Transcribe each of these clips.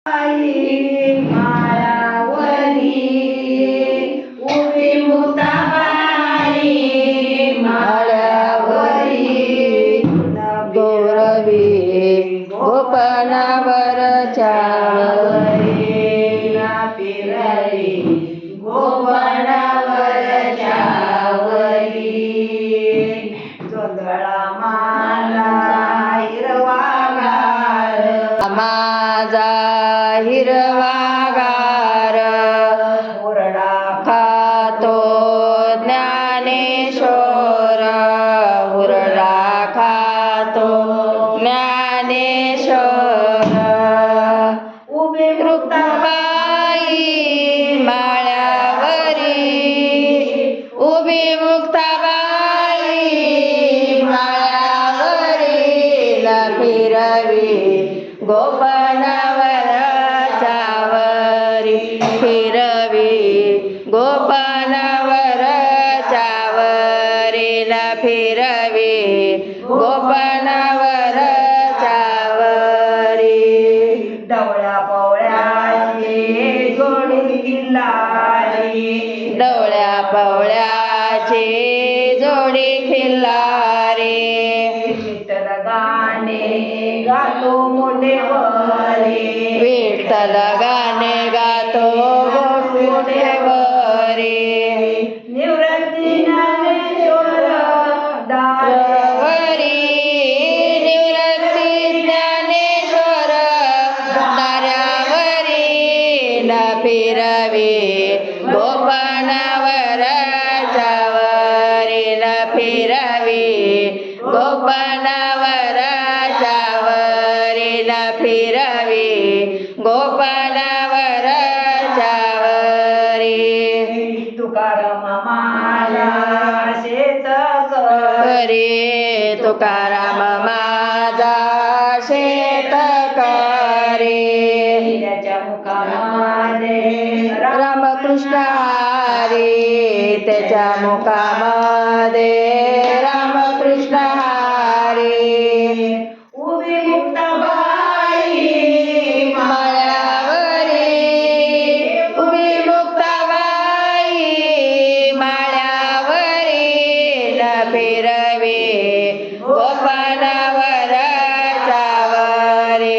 बाई माळावरी उभी मुक्ताबाई माळावरी गौरवी गोपनावर चावरी फिरली गोपनावर चावरी जोंधळा माला हिरवा घाल माझा हिरवागार हुरडा खातो ज्ञानेश्वर हुरडा खातो ज्ञानेश्वर उभी मुक्ताबाई माळ्यावरी उभी मुक्ताबाई माळ्यावरी फिरवी गोपनावर चावरी फिरवी गोपनावर चावरीला फिरवी गोपनावर चावरी डवळ्या पवळ्याची जोडी किल्लारी डोळ्या पवळ्याची जोडी खिल्लारी विठ्ठल गाणे गातो मोठेवरी विठ्ठल गाणे गातो मोठेवरी निवृत्ती ज्ञानेश्वर दारवरी निवृत्ती ज्ञानेश्वर दारावरी फिरवी गोपनावर चावरी फिरवी गोपनावर चावरी फिरवी गोपनावर चावरी तुकाराम माला शेत करी तुकाराम माझा शेतकरी त्याच्या मुखामध्ये रामकृष्ण हरी त्याच्या मुखामध्ये रामकृष्ण हरी उभी मुक्ताबाई माळ्यावरी उभी मुक्ताबाई माळ्यावरी फिरवी गोपनावर चावरी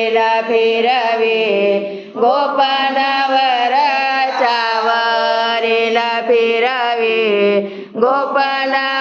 फिरवी गोपनावर चावरी फिरवी गोपना